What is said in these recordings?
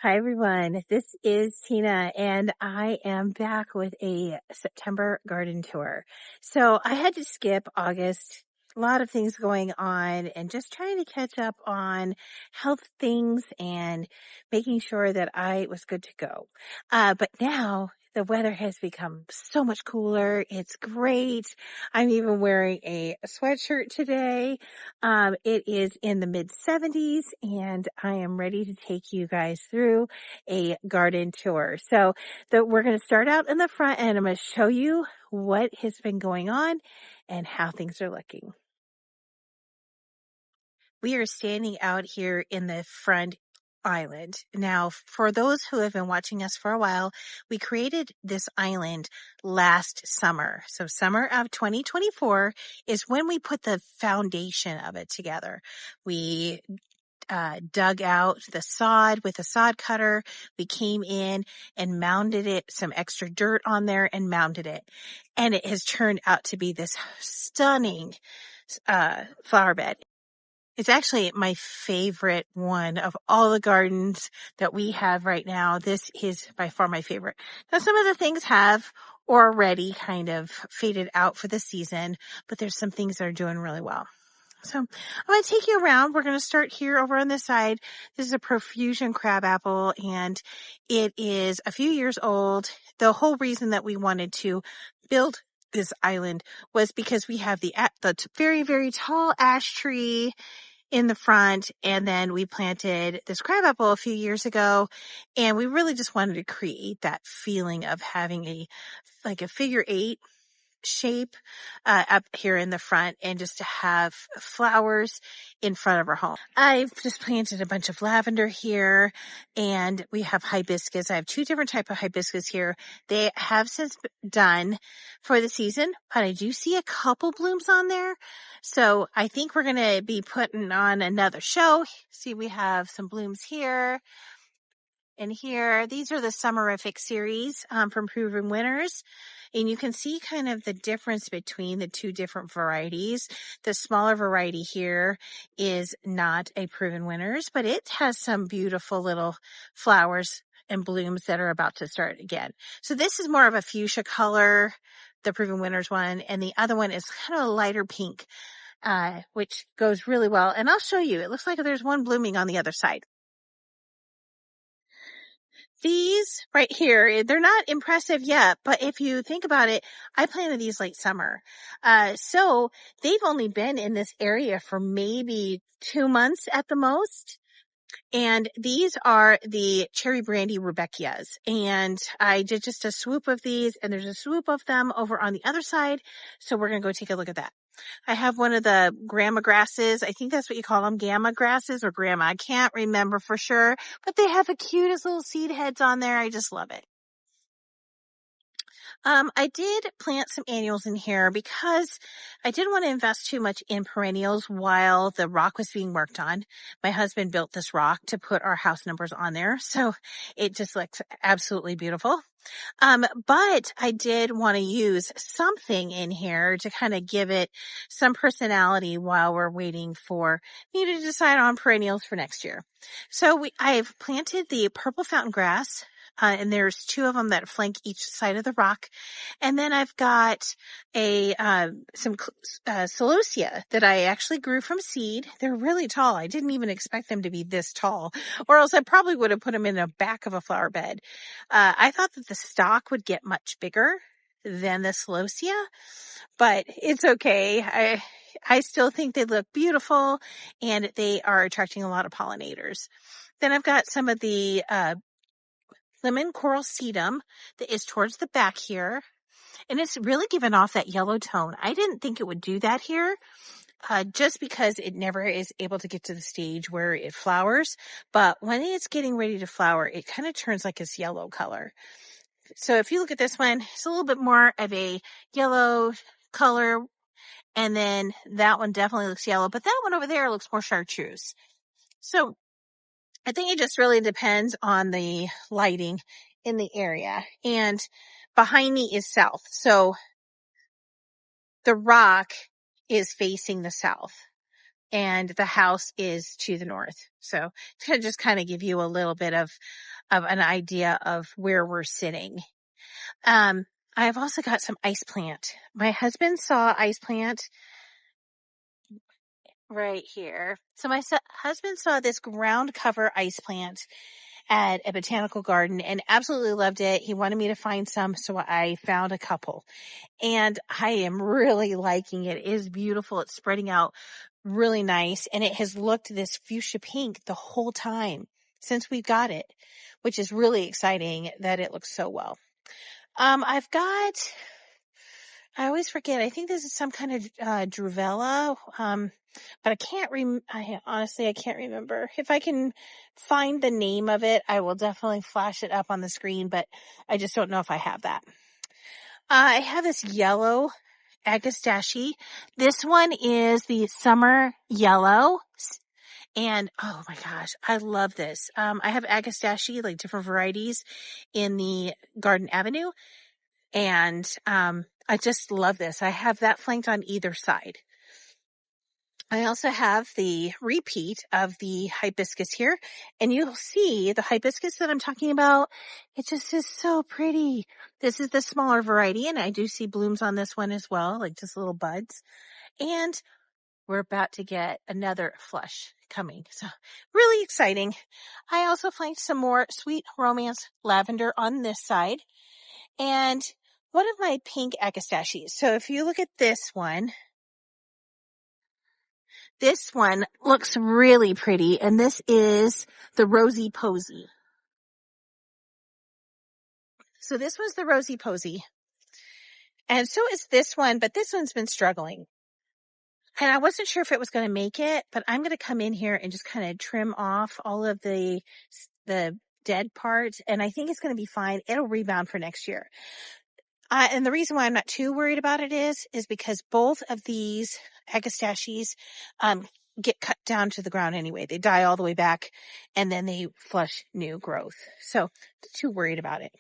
Hi, everyone. This is Tina, and I am back with a September garden tour. So I had to skip August. A lot of things going on and just trying to catch up on health things and making sure that I was good to go. But now the weather has become so much cooler. It's great. I'm even wearing a sweatshirt today. It is in the mid 70s and I am ready to take you guys through a garden tour. So we're going to start out in the front and I'm going to show you what has been going on and how things are looking. We are standing out here in the front island. Now, for those who have been watching us for a while, we created this island last summer. So summer of 2024 is when we put the foundation of it together. We dug out the sod with a sod cutter. We came in and mounded it, some extra dirt on there and mounded it. And it has turned out to be this stunning flower bed. It's actually my favorite one of all the gardens that we have right now. This is by far my favorite. Now, some of the things have already kind of faded out for the season, but there's some things that are doing really well. So I'm going to take you around. We're going to start here over on this side. This is a profusion crabapple and it is a few years old. The whole reason that we wanted to build this island was because we have the very, very tall ash tree in the front, and then we planted this crabapple a few years ago, and we really just wanted to create that feeling of having a figure eight shape up here in the front and just to have flowers in front of our home. I've just planted a bunch of lavender here and we have hibiscus. I have two different type of hibiscus here. They have since done for the season, but I do see a couple blooms on there. So I think we're going to be putting on another show. See, we have some blooms here and here. These are the Summerific series from Proven Winners. And you can see kind of the difference between the two different varieties. The smaller variety here is not a Proven Winners, but it has some beautiful little flowers and blooms that are about to start again. So this is more of a fuchsia color, the Proven Winners one, and the other one is kind of a lighter pink, which goes really well. And I'll show you. It looks like there's one blooming on the other side. These right here, they're not impressive yet, but if you think about it, I planted these late summer. So they've only been in this area for maybe 2 months at the most. And these are the cherry brandy rudbeckias. And I did just a swoop of these and there's a swoop of them over on the other side. So we're going to go take a look at that. I have one of the grandma grasses. I think that's what you call them, gamma grasses or grandma. I can't remember for sure, but they have the cutest little seed heads on there. I just love it. I did plant some annuals in here because I didn't want to invest too much in perennials while the rock was being worked on. My husband built this rock to put our house numbers on there, so it just looks absolutely beautiful. But I did want to use something in here to kind of give it some personality while we're waiting for me to decide on perennials for next year. So I've planted the purple fountain grass. And there's two of them that flank each side of the rock. And then I've got some celosia that I actually grew from seed. They're really tall. I didn't even expect them to be this tall, or else I probably would have put them in the back of a flower bed. I thought that the stalk would get much bigger than the celosia, but it's okay. I still think they look beautiful and they are attracting a lot of pollinators. Then I've got some of the lemon coral sedum that is towards the back here. And it's really given off that yellow tone. I didn't think it would do that here, just because it never is able to get to the stage where it flowers. But when it's getting ready to flower, it kind of turns like this yellow color. So if you look at this one, it's a little bit more of a yellow color. And then that one definitely looks yellow, but that one over there looks more chartreuse. So I think it just really depends on the lighting in the area. And behind me is south. So the rock is facing the south. and the house is to the north. So to just kind of give you a little bit of an idea of where we're sitting. Um, I've also got some ice plant. My husband saw ice plant right here. So my husband saw this ground cover ice plant at a botanical garden and absolutely loved it. He wanted me to find some, so I found a couple. And I am really liking it. It is beautiful. It's spreading out really nice. And it has looked this fuchsia pink the whole time since we got it, which is really exciting that it looks so well. I've got, I always forget, I think this is some kind of druvella, but I can't honestly, I can't remember. If I can find the name of it, I will definitely flash it up on the screen, but I just don't know if I have that. I have this yellow agastache. This one is the summer yellow. And oh my gosh, I love this. I have agastache, like different varieties in the Garden Avenue. And, I just love this. I have that flanked on either side. I also have the repeat of the hibiscus here, and you'll see the hibiscus that I'm talking about. It just is so pretty. This is the smaller variety, and I do see blooms on this one as well, like just little buds. And we're about to get another flush coming. So really exciting. I also flanked some more Sweet Romance lavender on this side and one of my pink agastaches. So if you look at this one looks really pretty, and this is the Rosy Posy. So this was the Rosy Posy, and so is this one, but this one's been struggling. And I wasn't sure if it was going to make it, but I'm going to come in here and just kind of trim off all of the dead parts, and I think it's going to be fine. It'll rebound for next year. And the reason why I'm not too worried about it is because both of these agastaches, get cut down to the ground anyway. They die all the way back and then they flush new growth. So not too worried about it.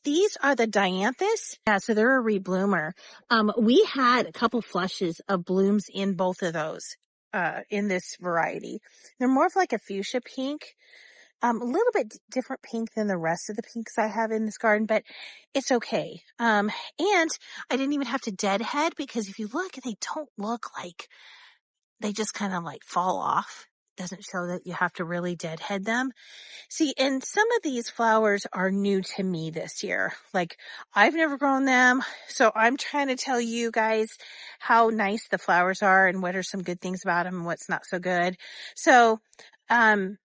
These are the dianthus. Yeah, so they're a rebloomer. We had a couple flushes of blooms in both of those, in this variety. They're more of like a fuchsia pink. A little bit different pink than the rest of the pinks I have in this garden, but it's okay. And I didn't even have to deadhead because if you look, they don't look like they just kind of like fall off. Doesn't show that you have to really deadhead them. See, and some of these flowers are new to me this year. Like I've never grown them. So I'm trying to tell you guys how nice the flowers are and what are some good things about them and what's not so good. So, I'm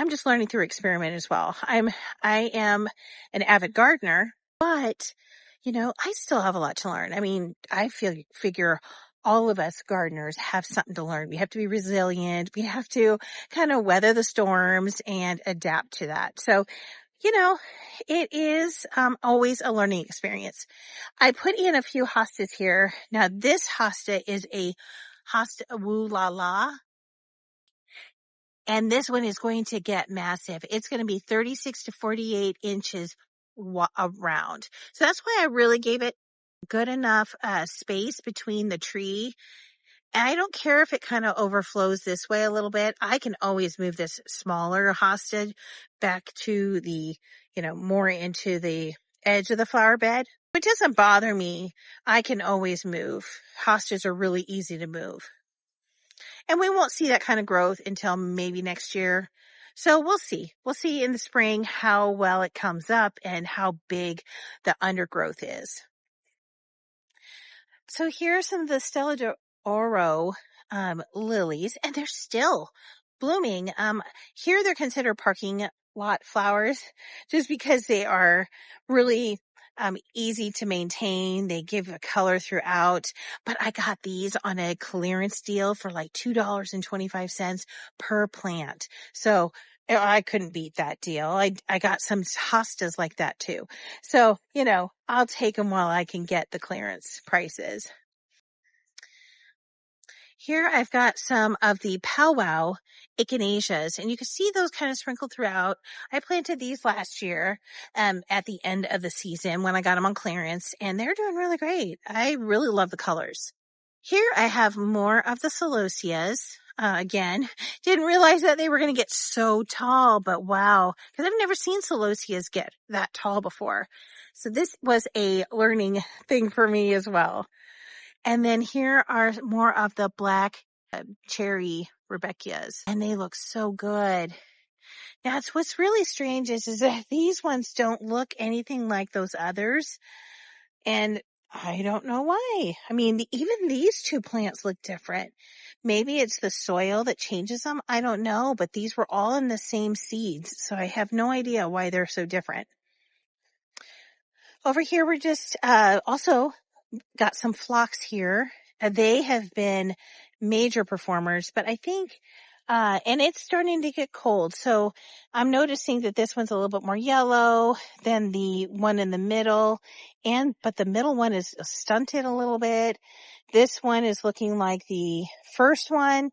just learning through experiment as well. I am an avid gardener, but, I still have a lot to learn. I mean, figure all of us gardeners have something to learn. We have to be resilient. We have to kind of weather the storms and adapt to that. So, it is always a learning experience. I put in a few hostas here. Now, this hosta is a hosta woo la la. And this one is going to get massive. It's going to be 36 to 48 inches around. So that's why I really gave it good enough space between the tree. And I don't care if it kind of overflows this way a little bit. I can always move this smaller hosta back to the, more into the edge of the flower bed. It doesn't bother me. I can always move. Hostas are really easy to move. And we won't see that kind of growth until maybe next year. So we'll see. We'll see in the spring how well it comes up and how big the undergrowth is. So here's some of the Stella d'Oro lilies, and they're still blooming. Here they're considered parking lot flowers just because they are really easy to maintain. They give a color throughout, but I got these on a clearance deal for like $2.25 per plant. So I couldn't beat that deal. I got some hostas like that too. So, I'll take them while I can get the clearance prices. Here I've got some of the powwow echinaceas, and you can see those kind of sprinkled throughout. I planted these last year at the end of the season when I got them on clearance, and they're doing really great. I really love the colors. Here I have more of the celosias. Again, didn't realize that they were going to get so tall, but wow, because I've never seen celosias get that tall before. So this was a learning thing for me as well. And then here are more of the black cherry Rebecchias, and they look so good. That's what's really strange is that these ones don't look anything like those others. And I don't know why. I mean, even these two plants look different. Maybe it's the soil that changes them. I don't know, but these were all in the same seeds. So I have no idea why they're so different. Over here, we're just, also got some phlox here. They have been major performers, but I think, and it's starting to get cold. So I'm noticing that this one's a little bit more yellow than the one in the middle. But the middle one is stunted a little bit. This one is looking like the first one.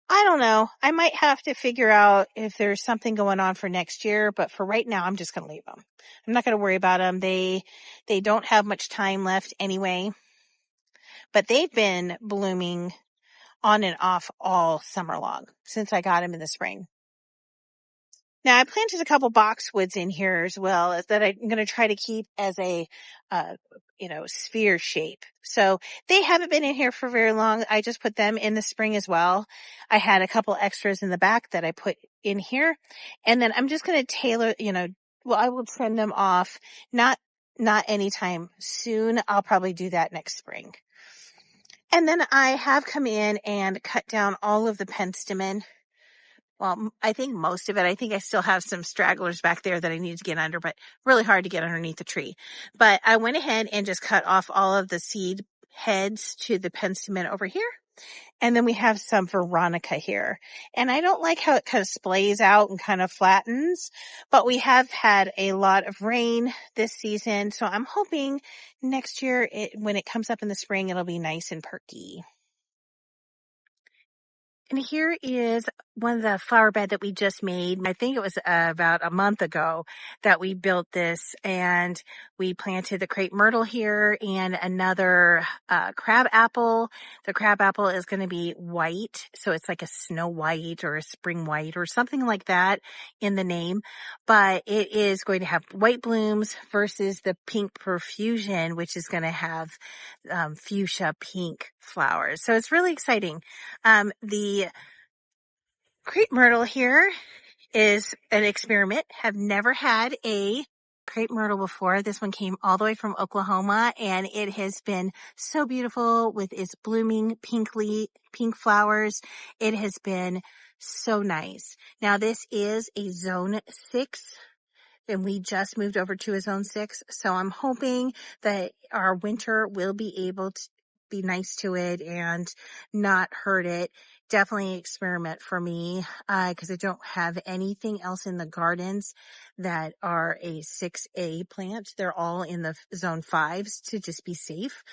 I don't know. I might have to figure out if there's something going on for next year, but for right now, I'm just going to leave them. I'm not going to worry about them. They don't have much time left anyway, but they've been blooming on and off all summer long since I got them in the spring. Now I planted a couple boxwoods in here as well that I'm going to try to keep as a, uh, sphere shape. So they haven't been in here for very long. I just put them in the spring as well. I had a couple extras in the back that I put in here, and then I'm just going to tailor, I will trim them off. Not anytime soon. I'll probably do that next spring. And then I have come in and cut down all of the penstemon. Well, I think most of it. I think I still have some stragglers back there that I need to get under, but really hard to get underneath the tree. But I went ahead and just cut off all of the seed heads to the penstemon over here. And then we have some Veronica here. And I don't like how it kind of splays out and kind of flattens, but we have had a lot of rain this season. So I'm hoping next year, when it comes up in the spring, it'll be nice and perky. And here is one of the flower bed that we just made. I think it was about a month ago that we built this, and we planted the crepe myrtle here and another crab apple. The crab apple is going to be white, so it's like a snow white or a spring white or something like that in the name. But it is going to have white blooms versus the pink profusion, which is going to have fuchsia pink flowers. So it's really exciting. The crepe myrtle here is an experiment. Have never had a crepe myrtle before. This one came all the way from Oklahoma, and it has been so beautiful with its blooming pink flowers. It has been so nice. Now this is a zone 6, and we just moved over to a zone 6. So I'm hoping that our winter will be able to be nice to it and not hurt it. Definitely experiment for me, because I don't have anything else in the gardens that are a 6A plant. They're all in the zone 5s to just be safe.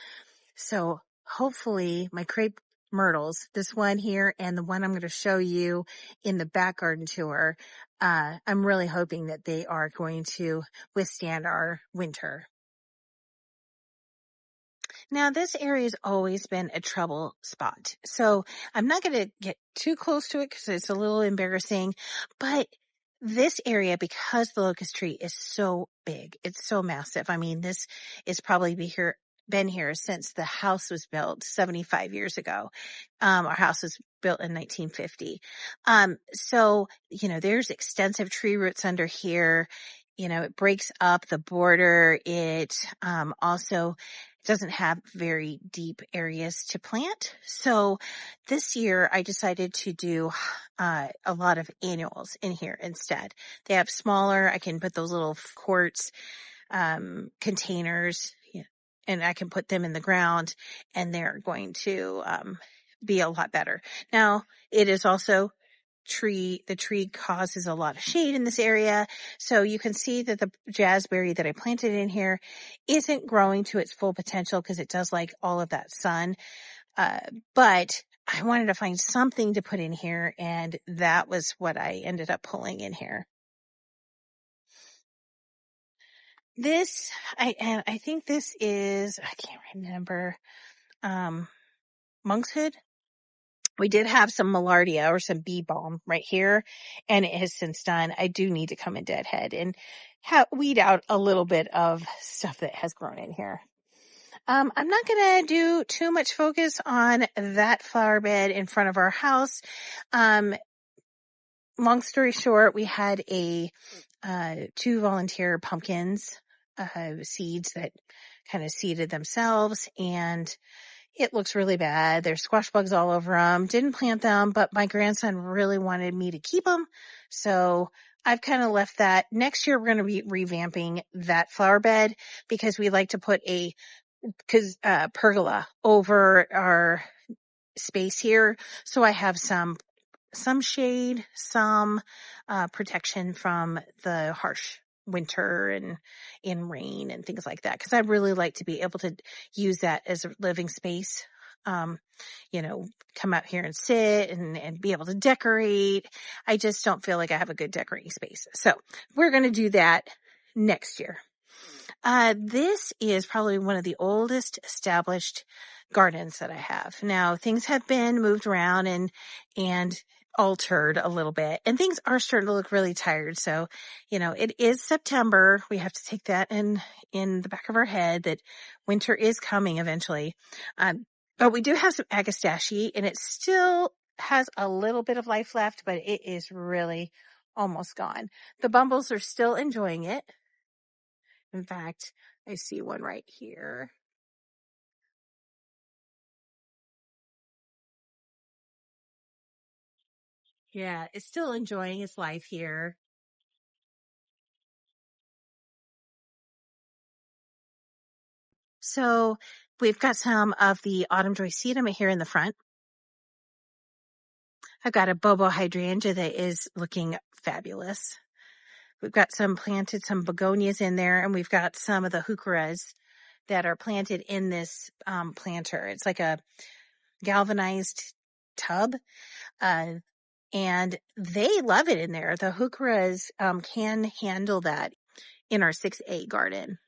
So hopefully my crepe myrtles, this one here and the one I'm going to show you in the back garden tour, I'm really hoping that they are going to withstand our winter. Now, this area has always been a trouble spot. So I'm not going to get too close to it because it's a little embarrassing, but this area, because the locust tree is so big, it's so massive. I mean, this is probably been here since the house was built 75 years ago. Our house was built in 1950. So, there's extensive tree roots under here. It breaks up the border. It, also doesn't have very deep areas to plant. So this year I decided to do a lot of annuals in here instead. They have smaller, I can put those little quartz containers, and I can put them in the ground, and they're going to be a lot better. Now, it is also the tree causes a lot of shade in this area. So you can see that the jazzberry that I planted in here isn't growing to its full potential because it does like all of that sun. But I wanted to find something to put in here, and that was what I ended up pulling in here. I think this is, I can't remember. monkshood. We did have some Malardia or some bee balm right here, and it has since done. I do need to come in deadhead and weed out a little bit of stuff that has grown in here. I'm not going to do too much focus on that flower bed in front of our house. Long story short, we had two volunteer pumpkins, seeds that kind of seeded themselves, and it looks really bad. There's squash bugs all over them. Didn't plant them, but my grandson really wanted me to keep them. So I've kind of left that. Next year, we're going to be revamping that flower bed because we like to put a pergola over our space here. So I have some shade, some protection from the harsh winter and in rain and things like that. Cause I really like to be able to use that as a living space. Come out here and sit and be able to decorate. I just don't feel like I have a good decorating space. So we're going to do that next year. This is probably one of the oldest established gardens that I have. Now, things have been moved around and altered a little bit, and things are starting to look really tired. So, it is September. We have to take that in the back of our head that winter is coming eventually. But we do have some agastache, and it still has a little bit of life left, but it is really almost gone. The bumbles are still enjoying it. In fact, I see one right here. Yeah, it's still enjoying its life here. So we've got some of the autumn joy sedum here in the front. I've got a bobo hydrangea that is looking fabulous. We've got some begonias in there, and we've got some of the heucheras that are planted in this planter. It's like a galvanized tub. And they love it in there. The heucheras can handle that in our 6A garden.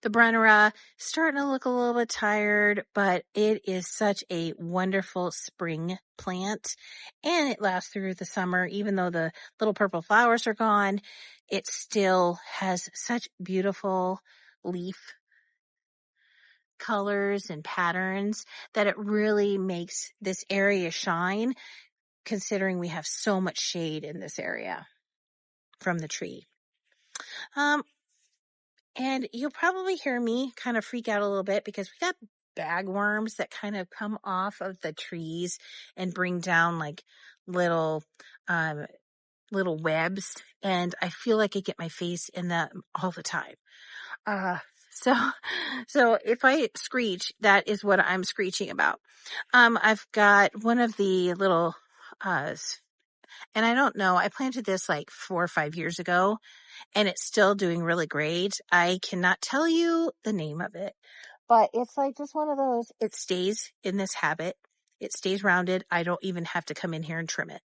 The Brennera starting to look a little bit tired, but it is such a wonderful spring plant, and it lasts through the summer. Even though the little purple flowers are gone, it still has such beautiful leaf colors and patterns that it really makes this area shine, considering we have so much shade in this area from the tree. And you'll probably hear me kind of freak out a little bit because we got bagworms that kind of come off of the trees and bring down like little, um, little webs. And I feel like I get my face in that all the time. Uh, so, so if I screech, that is what I'm screeching about. I've got one of the little, and I don't know, I planted this like 4 or 5 years ago, and it's still doing really great. I cannot tell you the name of it, but it's like just one of those, it stays in this habit. It stays rounded. I don't even have to come in here and trim it.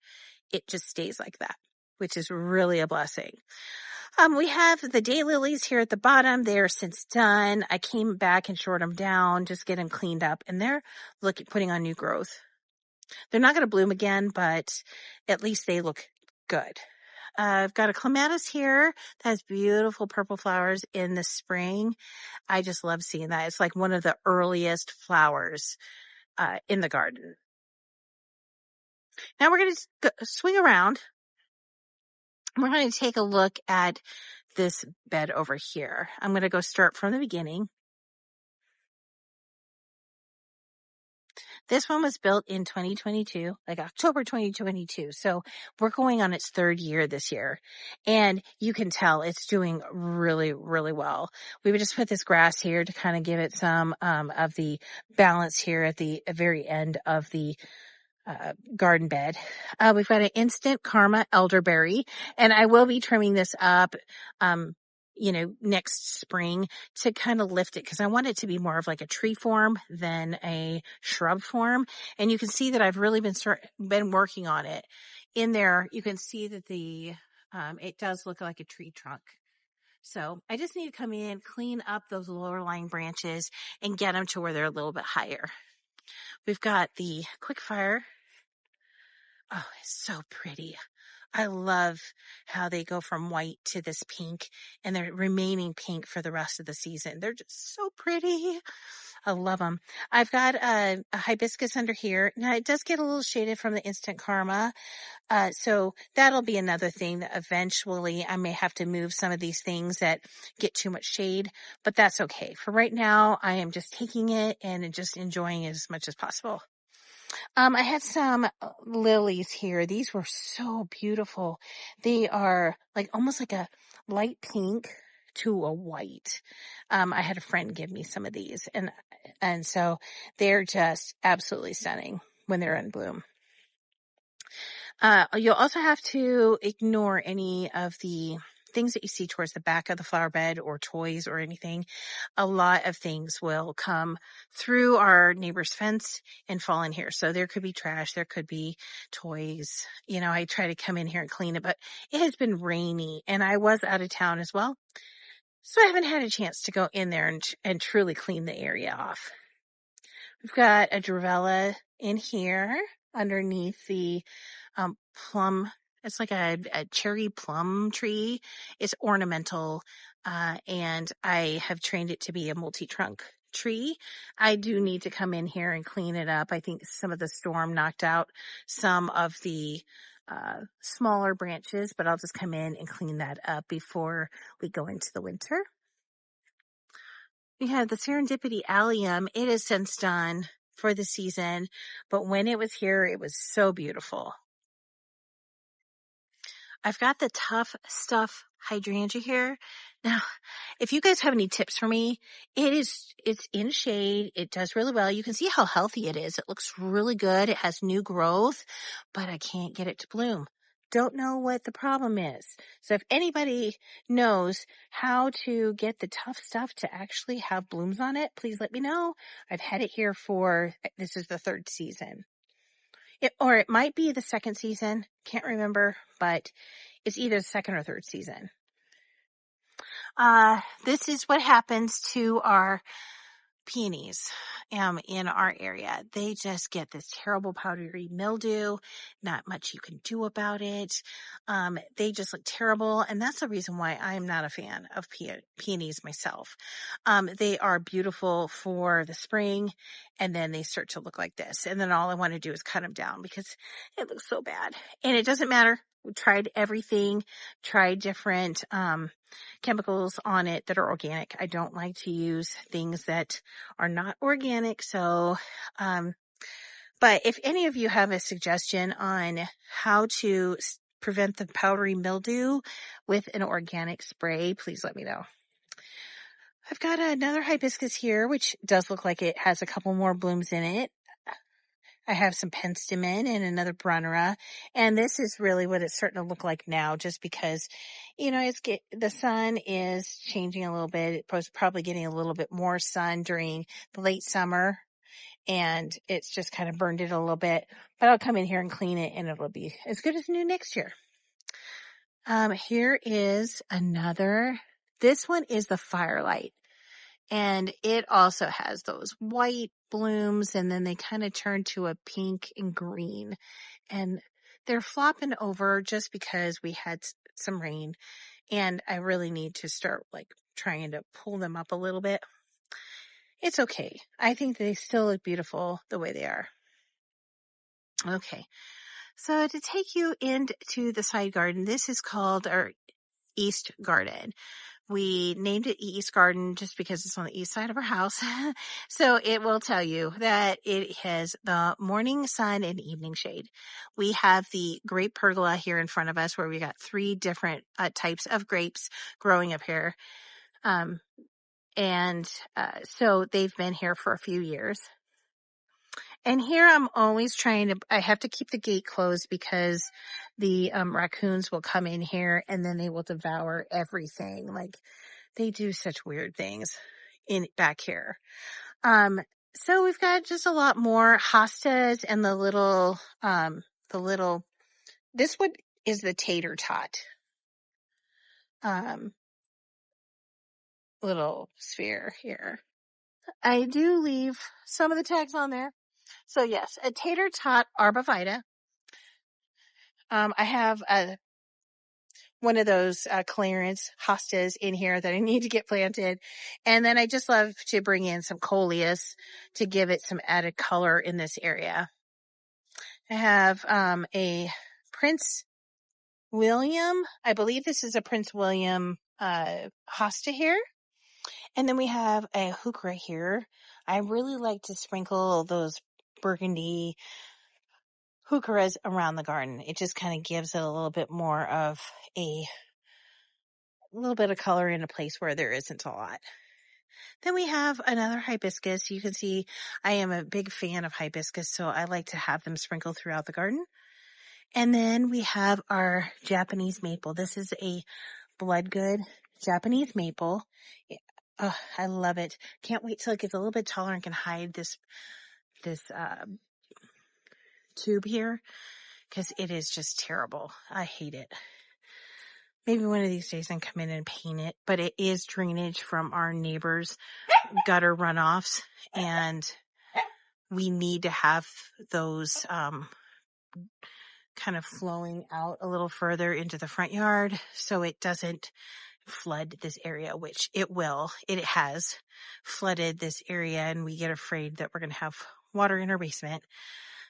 It just stays like that, which is really a blessing. We have the daylilies here at the bottom. They're since done. I came back and short them down, just get them cleaned up, and they're putting on new growth. They're not going to bloom again, but at least they look good. I've got a clematis here that has beautiful purple flowers in the spring. I just love seeing that. It's like one of the earliest flowers in the garden. Now we're going to swing around. We're going to take a look at this bed over here. I'm going to go start from the beginning. This one was built in 2022, like October 2022. So we're going on its 3rd year this year. And you can tell it's doing really, really well. We would just put this grass here to kind of give it some of the balance here at the very end of the garden bed. We've got an instant karma elderberry, and I will be trimming this up next spring to kind of lift it because I want it to be more of like a tree form than a shrub form. And you can see that I've really been working on it. In there, you can see that it does look like a tree trunk. So I just need to come in, clean up those lower lying branches and get them to where they're a little bit higher. We've got the quick fire. Oh, it's so pretty. I love how they go from white to this pink and they're remaining pink for the rest of the season. They're just so pretty. I love them. I've got a hibiscus under here. Now it does get a little shaded from the instant karma. So that'll be another thing that eventually I may have to move some of these things that get too much shade, but that's okay. For right now, I am just taking it and just enjoying it as much as possible. I had some lilies here. These were so beautiful. They are like almost like a light pink to a white. I had a friend give me some of these and so they're just absolutely stunning when they're in bloom. You'll also have to ignore any of the things that you see towards the back of the flower bed or toys or anything. A lot of things will come through our neighbor's fence and fall in here. So there could be trash, there could be toys. You know, I try to come in here and clean it, but it has been rainy and I was out of town as well. So I haven't had a chance to go in there and truly clean the area off. We've got a Dravella in here underneath the plum. It's like a cherry plum tree. It's ornamental, and I have trained it to be a multi-trunk tree. I do need to come in here and clean it up. I think some of the storm knocked out some of the smaller branches, but I'll just come in and clean that up before we go into the winter. We had the Serendipity Allium. It is since done for the season, but when it was here, it was so beautiful. I've got the Tough Stuff hydrangea here. Now, if you guys have any tips for me, it's in shade. It does really well. You can see how healthy it is. It looks really good. It has new growth, but I can't get it to bloom. Don't know what the problem is. So if anybody knows how to get the Tough Stuff to actually have blooms on it, please let me know. I've had it here this is the third season. Or it might be the second season. Can't remember, but it's either the second or third season. This is what happens to our peonies in our area. They just get this terrible powdery mildew. Not much you can do about it. They just look terrible. And that's the reason why I'm not a fan of peonies myself. They are beautiful for the spring and then they start to look like this. And then all I want to do is cut them down because it looks so bad. And it doesn't matter. We tried everything, tried different, chemicals on it that are organic. I don't like to use things that are not organic. So, but if any of you have a suggestion on how to prevent the powdery mildew with an organic spray, please let me know. I've got another hibiscus here, which does look like it has a couple more blooms in it. I have some penstemon and another brunnera, and this is really what it's starting to look like now, just because, you know, the sun is changing a little bit. It's probably getting a little bit more sun during the late summer, and it's just kind of burned it a little bit. But I'll come in here and clean it, and it'll be as good as new next year. Here is another. This one is the Firelight. And it also has those white blooms and then they kind of turn to a pink and green and they're flopping over just because we had some rain and I really need to start like trying to pull them up a little bit. It's okay. I think they still look beautiful the way they are. Okay. So to take you into the side garden, this is called our East Garden. We named it East Garden just because it's on the east side of our house. So it will tell you that it has the morning sun and evening shade. We have the grape pergola here in front of us where we got 3 different types of grapes growing up here. So they've been here for a few years. And here I'm always I have to keep the gate closed because the raccoons will come in here and then they will devour everything. Like they do such weird things back here. So we've got just a lot more hostas and this one is the tater tot, little sphere here. I do leave some of the tags on there. So yes, a tater tot arborvitae. I have one of those clearance hostas in here that I need to get planted. And then I just love to bring in some coleus to give it some added color in this area. I have a Prince William. I believe this is a Prince William hosta here. And then we have a heuchera here. I really like to sprinkle those burgundy heucheras around the garden. It just kind of gives it a little bit more of a little bit of color in a place where there isn't a lot. Then we have another hibiscus. You can see I am a big fan of hibiscus, so I like to have them sprinkled throughout the garden. And then we have our Japanese maple. This is a blood-good Japanese maple. Oh, I love it. Can't wait till it gets a little bit taller and can hide this tube here because it is just terrible. I hate it. Maybe one of these days I can come in and paint it, but it is drainage from our neighbor's gutter runoffs, and we need to have those kind of flowing out a little further into the front yard so it doesn't flood this area, which it will. It has flooded this area, and we get afraid that we're going to have water in our basement.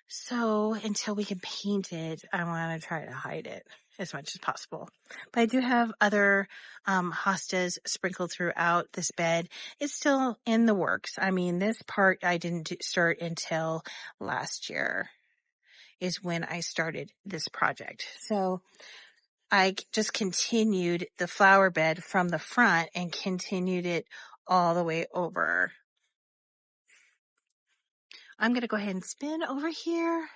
So until we can paint it, I want to try to hide it as much as possible. But I do have other hostas sprinkled throughout this bed. It's still in the works. I mean, this part I didn't start until last year is when I started this project. So I just continued the flower bed from the front and continued it all the way over. I'm going to go ahead and spin over here.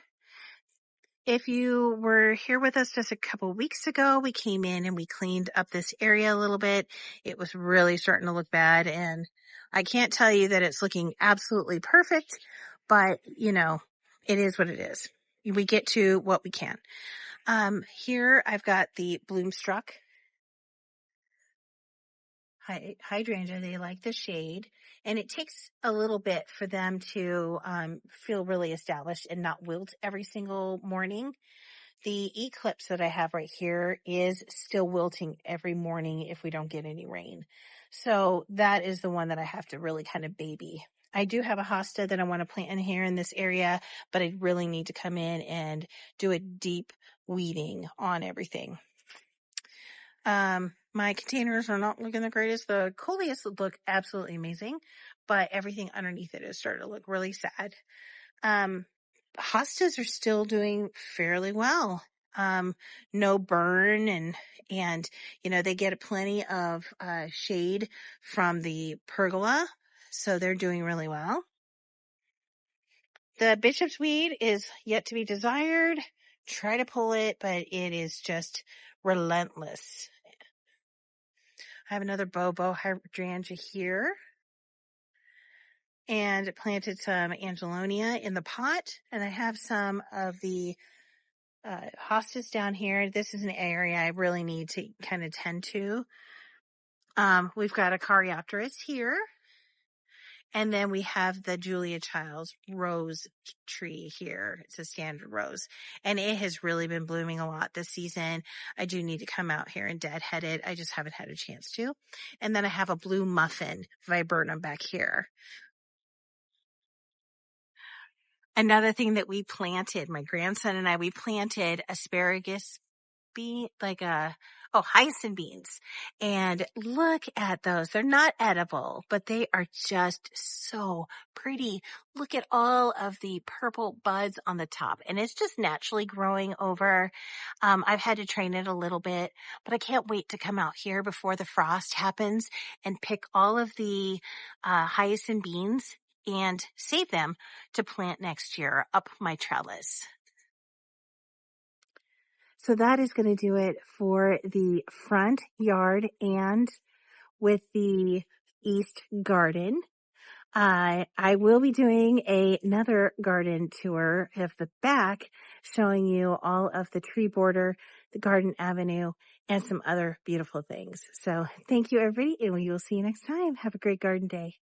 If you were here with us just a couple weeks ago, we came in and we cleaned up this area a little bit. It was really starting to look bad, and I can't tell you that it's looking absolutely perfect, but you know, it is what it is. We get to what we can. Here I've got the Bloomstruck hydrangea. They like the shade, and it takes a little bit for them to feel really established and not wilt every single morning. The eclipse that I have right here is still wilting every morning if we don't get any rain. So that is the one that I have to really kind of baby. I do have a hosta that I want to plant in here in this area, but I really need to come in and do a deep weeding on everything. My containers are not looking the greatest. The coleus look absolutely amazing, but everything underneath it is starting to look really sad. Hostas are still doing fairly well. No burn, and you know, they get plenty of shade from the pergola, so they're doing really well. The bishop's weed is yet to be desired. Try to pull it, but it is just relentless. I have another bobo hydrangea here, and planted some angelonia in the pot, and I have some of the hostas down here. This is an area I really need to kind of tend to. We've got a Caryopteris here. And then we have the Julia Childs rose tree here. It's a standard rose. And it has really been blooming a lot this season. I do need to come out here and deadhead it. I just haven't had a chance to. And then I have a blue muffin viburnum back here. Another thing that we planted, my grandson and I, we planted asparagus hyacinth beans. And look at those. They're not edible, but they are just so pretty. Look at all of the purple buds on the top, and it's just naturally growing over. I've had to train it a little bit, but I can't wait to come out here before the frost happens and pick all of the hyacinth beans and save them to plant next year up my trellis. So that is going to do it for the front yard and with the east garden. I will be doing another garden tour of the back, showing you all of the tree border, the garden avenue, and some other beautiful things. So thank you, everybody, and we will see you next time. Have a great garden day.